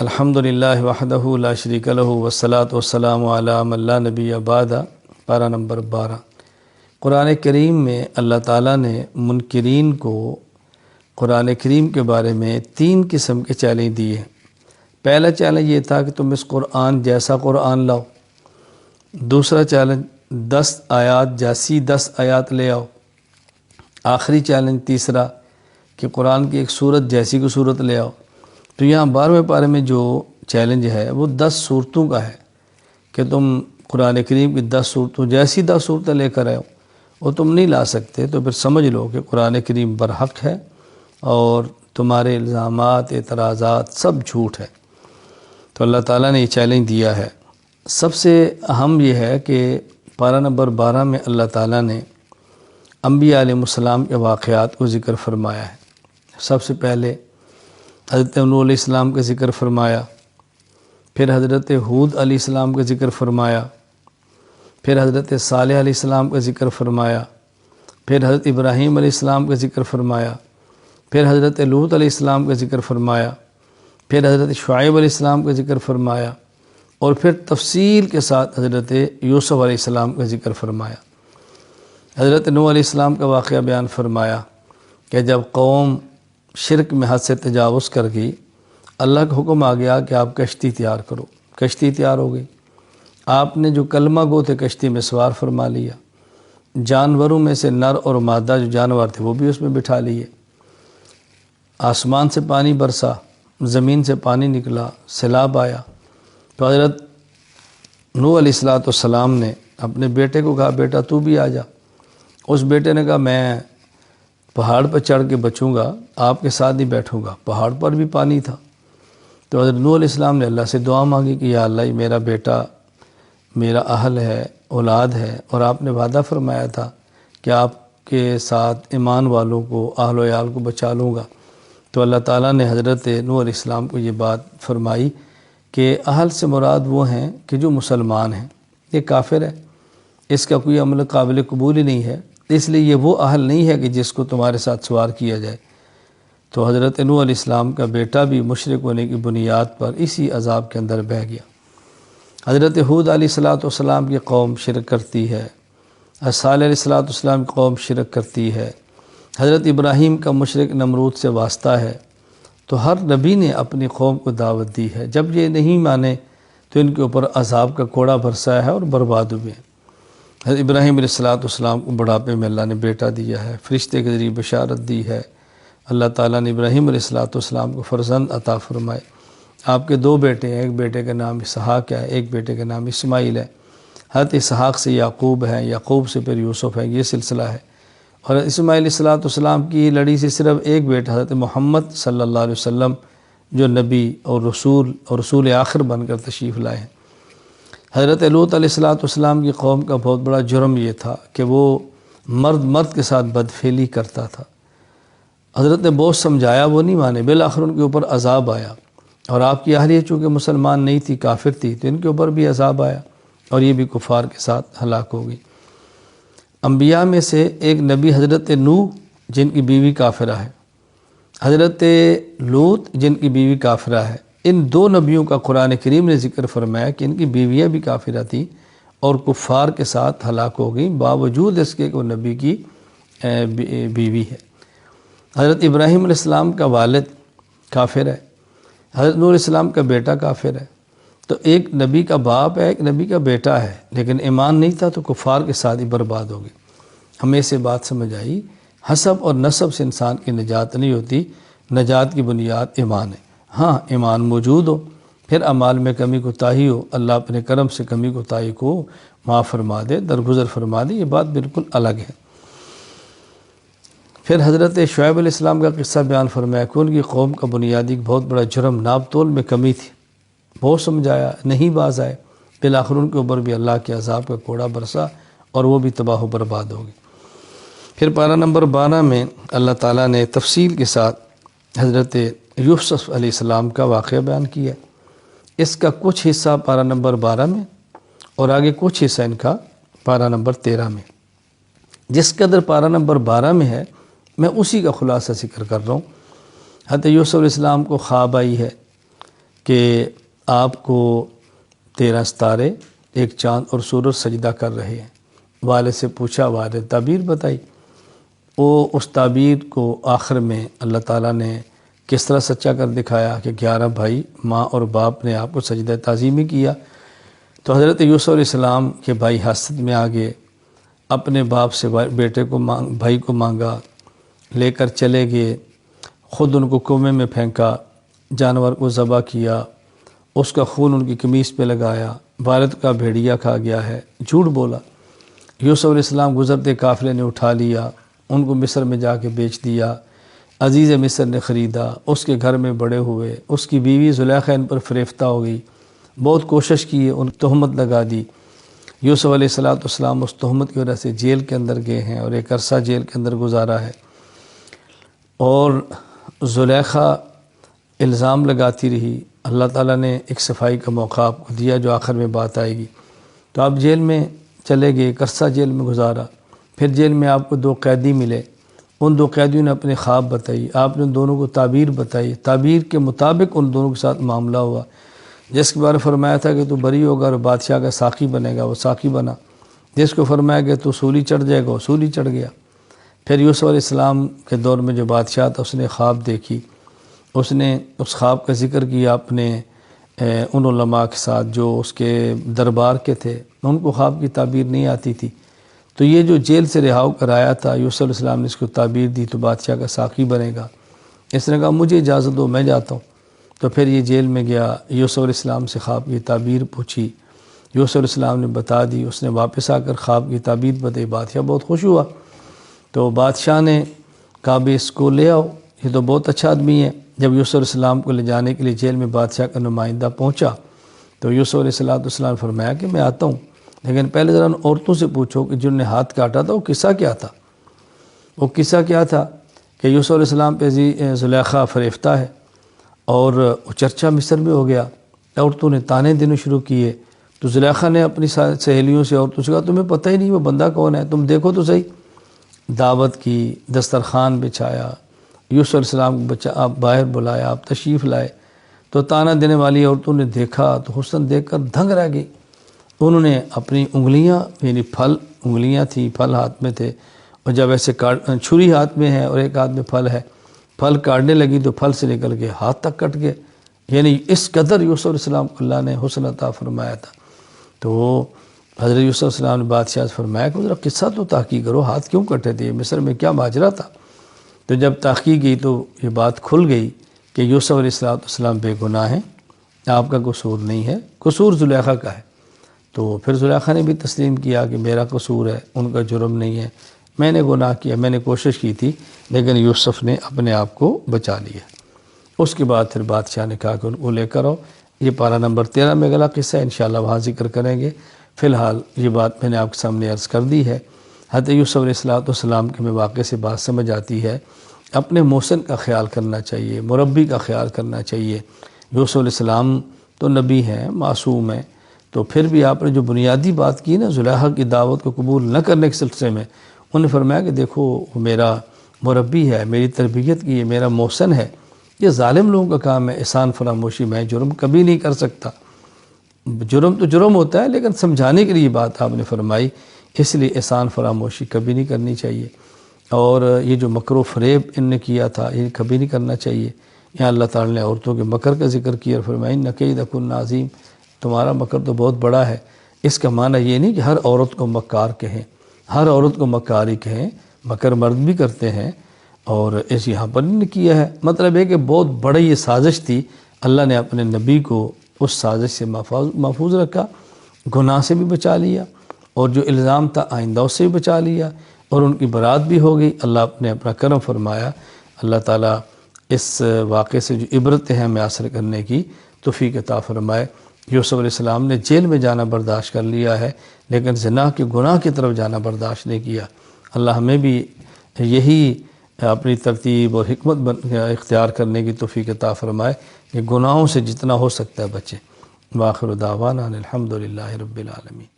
الحمدللہ وحدہ لا شریک لہ والصلاۃ والسلام علی من لا نبی بعد۔ پارہ نمبر 12۔ قرآن کریم میں اللہ تعالیٰ نے منکرین کو قرآن کریم کے بارے میں 3 قسم کے چیلنج دیے ہیں۔ پہلا چیلنج یہ تھا کہ تم اس قرآن جیسا قرآن لاؤ۔ دوسرا چیلنج 10 آیات جیسی 10 آیات لے آؤ۔ آخری چیلنج تیسرا کہ قرآن کی ایک صورت جیسی کو صورت لے آؤ۔ تو یہاں 12ویں پارے میں جو چیلنج ہے وہ 10 صورتوں کا ہے کہ تم قرآن کریم کی 10 صورتوں جیسی 10 صورتیں لے کر آؤ، وہ تم نہیں لا سکتے، تو پھر سمجھ لو کہ قرآن کریم برحق ہے اور تمہارے الزامات اعتراضات سب جھوٹ ہے۔ تو اللہ تعالیٰ نے یہ چیلنج دیا ہے۔ سب سے اہم یہ ہے کہ پارہ نمبر 12 میں اللہ تعالیٰ نے انبیاء علیہ السلام کے واقعات کو ذکر فرمایا ہے۔ سب سے پہلے حضرت نوح علیہ السلام کا ذکر فرمایا، پھر حضرت ہود علیہ السلام کا ذکر فرمایا، پھر حضرت صالح علیہ السلام کا ذکر فرمایا، پھر حضرت ابراہیم علیہ السلام کا ذکر فرمایا، پھر حضرت لوط علیہ السلام کا ذکر فرمایا، پھر حضرت شعیب علیہ السلام کا ذکر فرمایا، اور پھر تفصیل کے ساتھ حضرت یوسف علیہ السلام کا ذکر فرمایا۔ حضرت نوح علیہ السلام کا واقعہ بیان فرمایا کہ جب قوم شرک میں حد سے تجاوز کر گئی، اللہ کا حکم آ گیا کہ آپ کشتی تیار کرو۔ کشتی تیار ہو گئی، آپ نے جو کلمہ گو تھے کشتی میں سوار فرما لیا، جانوروں میں سے نر اور مادہ جو جانور تھے وہ بھی اس میں بٹھا لیے، آسمان سے پانی برسا، زمین سے پانی نکلا، سیلاب آیا۔ تو حضرت نوح علیہ السلام نے اپنے بیٹے کو کہا بیٹا تو بھی آ جا۔ اس بیٹے نے کہا میں پہاڑ پر چڑھ کے بچوں گا، آپ کے ساتھ ہی بیٹھوں گا، پہاڑ پر بھی پانی تھا۔ تو حضرت نوح علیہ السلام نے اللہ سے دعا مانگی کہ یا اللہ، یہ میرا بیٹا میرا اہل ہے، اولاد ہے، اور آپ نے وعدہ فرمایا تھا کہ آپ کے ساتھ ایمان والوں کو، اہل و عیال کو بچا لوں گا۔ تو اللہ تعالیٰ نے حضرت نوح علیہ السلام کو یہ بات فرمائی کہ اہل سے مراد وہ ہیں کہ جو مسلمان ہیں، یہ کافر ہے، اس کا کوئی عمل قابل قبول ہی نہیں ہے، اس لیے یہ وہ اہل نہیں ہے کہ جس کو تمہارے ساتھ سوار کیا جائے۔ تو حضرت نوح علیہ السلام کا بیٹا بھی مشرک ہونے کی بنیاد پر اسی عذاب کے اندر بہہ گیا۔ حضرت ہود علیہ السلام کی قوم شرک کرتی ہے، صالح علیہ السلام کی قوم شرک کرتی ہے، حضرت ابراہیم کا مشرک نمرود سے واسطہ ہے۔ تو ہر نبی نے اپنی قوم کو دعوت دی ہے، جب یہ نہیں مانے تو ان کے اوپر عذاب کا کوڑا برسایا ہے اور برباد ہوئے ہیں۔ حضرت ابراہیم علیہ السلام کو بڑھاپے میں اللہ نے بیٹا دیا ہے، فرشتے کے ذریعے بشارت دی ہے۔ اللہ تعالیٰ نے ابراہیم علیہ السلام کو فرزند عطا فرمائے۔ آپ کے 2 بیٹے ہیں، ایک بیٹے کا نام اسحاق ہے، ایک بیٹے کا نام اسماعیل ہے۔ حضرت اسحاق سے یعقوب ہے، یعقوب سے پھر یوسف ہے، یہ سلسلہ ہے۔ اور اسماعیل علیہ السلام کی لڑی سے صرف ایک بیٹا حضرت محمد صلی اللہ علیہ وسلم جو نبی اور رسول آخر بن کر تشریف لائے ہیں۔ حضرت لوط علیہ السلام کی قوم کا بہت بڑا جرم یہ تھا کہ وہ مرد کے ساتھ بدفعلی کرتا تھا۔ حضرت نے بہت سمجھایا، وہ نہیں مانے، بالآخر ان کے اوپر عذاب آیا۔ اور آپ کی اہلیہ چونکہ مسلمان نہیں تھی، کافر تھی، تو ان کے اوپر بھی عذاب آیا اور یہ بھی کفار کے ساتھ ہلاک ہو گئی۔ انبیاء میں سے ایک نبی حضرت نوح جن کی بیوی کافرہ ہے، حضرت لوط جن کی بیوی کافرہ ہے، ان 2 نبیوں کا قرآن کریم نے ذکر فرمایا کہ ان کی بیویاں بھی کافرہ تھیں اور کفار کے ساتھ ہلاک ہو گئیں، باوجود اس کے کہ وہ نبی کی بیوی ہے۔ حضرت ابراہیم علیہ السلام کا والد کافر ہے، حضرت نوح علیہ السلام کا بیٹا کافر ہے۔ تو ایک نبی کا باپ ہے، ایک نبی کا بیٹا ہے، لیکن ایمان نہیں تھا تو کفار کے ساتھ ہی برباد ہو گئی۔ ہمیں سے بات سمجھ آئی، حسب اور نسب سے انسان کی نجات نہیں ہوتی، نجات کی بنیاد ایمان ہے۔ ہاں ایمان موجود ہو، پھر اعمال میں کمی کوتاہی ہو، اللہ اپنے کرم سے کمی کوتاہی کو معاف فرما دے، درگزر فرما دے، یہ بات بالکل الگ ہے۔ پھر حضرت شعیب علیہ السلام کا قصہ بیان فرمایا کہ ان کی قوم کا بنیادی بہت بڑا جرم ناپ تول میں کمی تھی، بہت سمجھایا، نہیں باز آئے، بالآخر ان کے اوپر بھی اللہ کے عذاب کا کوڑا برسا اور وہ بھی تباہ و برباد ہو گئی۔ پھر پارہ نمبر 12 میں اللہ تعالیٰ نے تفصیل کے ساتھ حضرت یوسف علیہ السلام کا واقعہ بیان کیا۔ اس کا کچھ حصہ پارہ نمبر 12 میں اور آگے کچھ حصہ ان کا پارہ نمبر 13 میں۔ جس قدر پارہ نمبر 12 میں ہے میں اسی کا خلاصہ ذکر کر رہا ہوں۔ حضرت یوسف علیہ السلام کو خواب آئی ہے کہ آپ کو 13 ستارے، ایک چاند اور سورج سجدہ کر رہے ہیں۔ والد سے پوچھا، والد تعبیر بتائی۔ وہ اس تعبیر کو آخر میں اللہ تعالیٰ نے کس طرح سچا کر دکھایا کہ 11 بھائی ماں اور باپ نے آپ کو سجدہ تعظیمی کیا۔ تو حضرت یوسف علیہ السلام کے بھائی حسد میں آگے اپنے باپ سے بھائی کو مانگا، لے کر چلے گئے، خود ان کو کنویں میں پھینکا، جانور کو ذبح کیا، اس کا خون ان کی قمیص پہ لگایا، والد کا بھیڑیا کھا گیا ہے، جھوٹ بولا۔ یوسف علیہ السلام گزرتے قافلے نے اٹھا لیا، ان کو مصر میں جا کے بیچ دیا، عزیز مصر نے خریدا، اس کے گھر میں بڑے ہوئے، اس کی بیوی زلیخا ان پر فریفتہ ہو گئی، بہت کوشش کی، ان تہمت لگا دی۔ یوسف علیہ السلام اس تہمت کی وجہ سے جیل کے اندر گئے ہیں اور ایک عرصہ جیل کے اندر گزارا ہے، اور زلیخا الزام لگاتی رہی۔ اللہ تعالیٰ نے ایک صفائی کا موقع آپ کو دیا جو آخر میں بات آئے گی۔ تو آپ جیل میں چلے گئے، ایک عرصہ جیل میں گزارا، پھر جیل میں آپ کو 2 قیدی ملے، ان 2 قیدیوں نے اپنے خواب بتائی، آپ نے ان دونوں کو تعبیر بتائی، تعبیر کے مطابق ان دونوں کے ساتھ معاملہ ہوا۔ جس کے بارے فرمایا تھا کہ تو بری ہوگا اور بادشاہ کا ساقی بنے گا، وہ ساقی بنا۔ جس کو فرمایا کہ تو سولی چڑھ جائے گا، وہ سولی چڑھ گیا۔ پھر یوسف علیہ السلام کے دور میں جو بادشاہ تھا اس نے خواب دیکھی، اس نے اس خواب کا ذکر کیا اپنے ان علماء کے ساتھ جو اس کے دربار کے تھے، ان کو خواب کی تعبیر نہیں آتی تھی۔ تو یہ جو جیل سے رہا کر آیا تھا، یوسف علیہ السلام نے اس کو تعبیر دی تو بادشاہ کا ساقی بنے گا۔ اس نے کہا مجھے اجازت دو، میں جاتا ہوں۔ تو پھر یہ جیل میں گیا، یوسف علیہ السلام سے خواب کی تعبیر پوچھی، یوسف علیہ السلام نے بتا دی، اس نے واپس آ کر خواب کی تعبیر بتائی، بادشاہ بہت خوش ہوا۔ تو بادشاہ نے کہا بھی اس کو لے آؤ، یہ تو بہت اچھا آدمی ہے۔ جب یوسف علیہ السلام کو لے جانے کے لیے جیل میں بادشاہ کا نمائندہ پہنچا تو یوسف علیہ السلام نے فرمایا کہ میں آتا ہوں، لیکن پہلے ذرا ان عورتوں سے پوچھو کہ جن نے ہاتھ کاٹا تھا وہ قصہ کیا تھا۔ وہ قصہ کیا تھا کہ یوسف علیہ السلام پہ زلیخا فریفتہ ہے اور چرچا مصر میں ہو گیا۔ عورتوں نے تانے دینے شروع کیے تو زلیخا نے اپنی سہیلیوں سے عورتوں سے کہا تمہیں پتہ ہی نہیں وہ بندہ کون ہے، تم دیکھو تو صحیح۔ دعوت کی، دسترخوان بچھایا، یوسف علیہ السلام کو آپ باہر بلایا، آپ تشریف لائے تو تانا دینے والی عورتوں نے دیکھا تو حسن دیکھ کر دھنگ رہ گئی۔ انہوں نے اپنی انگلیاں، یعنی انگلیاں تھیں، پھل ہاتھ میں تھے، اور جب ایسے چھری ہاتھ میں ہے اور ایک ہاتھ میں پھل ہے، پھل کاٹنے لگی تو پھل سے نکل کے ہاتھ تک کٹ گئے۔ یعنی اس قدر یوسف علیہ السلام کو اللہ نے حسن عطا فرمایا تھا۔ تو حضرت یوسف علیہ السلام نے بادشاہ سے فرمایا کہ ذرا قصہ تو تحقیق کرو، ہاتھ کیوں کٹے تھے، مصر میں کیا ماجرا تھا۔ تو جب تحقیق کی تو یہ بات کھل گئی کہ یوسف علیہ السلام بے گناہ ہیں، آپ کا قصور نہیں ہے، قصور زلیخا کا ہے۔ تو پھر زلیخا نے بھی تسلیم کیا کہ میرا قصور ہے، ان کا جرم نہیں ہے، میں نے گناہ کیا، میں نے کوشش کی تھی، لیکن یوسف نے اپنے آپ کو بچا لیا۔ اس کے بعد پھر بادشاہ نے کہا کہ ان کو لے کر آؤ۔ یہ پارہ نمبر 13 میں اگلا قصہ ہے، انشاءاللہ وہاں ذکر کریں گے۔ فی الحال یہ بات میں نے آپ کے سامنے عرض کر دی ہے۔ حضرت یوسف علیہ السلام کے میں واقعے سے بات سمجھ آتی ہے، اپنے محسن کا خیال کرنا چاہیے، مربی کا خیال کرنا چاہیے۔ یوسف علیہ السلام تو نبی ہیں، معصوم ہیں، تو پھر بھی آپ نے جو بنیادی بات کی نا زلیخا کی دعوت کو قبول نہ کرنے کے سلسلے میں، انہوں نے فرمایا کہ دیکھو وہ میرا مربی ہے، میری تربیت کی ہے، میرا محسن ہے۔ یہ ظالم لوگوں کا کام ہے احسان فراموشی، میں جرم کبھی نہیں کر سکتا۔ جرم تو جرم ہوتا ہے، لیکن سمجھانے کے لیے بات آپ نے فرمائی، اس لیے احسان فراموشی کبھی نہیں کرنی چاہیے۔ اور یہ جو مکر و فریب ان نے کیا تھا یہ کبھی نہیں کرنا چاہیے۔ یہاں اللہ تعالیٰ نے عورتوں کے مکر کا ذکر کیا اور فرمایا ان کیدکن عظیم، تمہارا مکر تو بہت بڑا ہے۔ اس کا معنی یہ نہیں کہ ہر عورت کو مکار کہیں، ہر عورت کو مکاری کہیں، مکر مرد بھی کرتے ہیں، اور اس یہاں پر نہیں کیا ہے۔ مطلب ہے کہ بہت بڑی یہ سازش تھی، اللہ نے اپنے نبی کو اس سازش سے محفوظ رکھا، گناہ سے بھی بچا لیا، اور جو الزام تھا آئندہ اس سے بھی بچا لیا، اور ان کی برات بھی ہو گئی۔ اللہ نے اپنا کرم فرمایا۔ اللہ تعالیٰ اس واقعے سے جو عبرتیں ہیں ہمیں حاصل کرنے کی توفیق عطا فرمائے۔ یوسف علیہ السلام نے جیل میں جانا برداشت کر لیا ہے، لیکن زنا کے گناہ کی طرف جانا برداشت نہیں کیا۔ اللہ ہمیں بھی یہی اپنی ترتیب اور حکمت اختیار کرنے کی توفیق عطا فرمائے کہ گناہوں سے جتنا ہو سکتا ہے بچیں۔ وآخر دعوانا الحمدللہ رب العالمین۔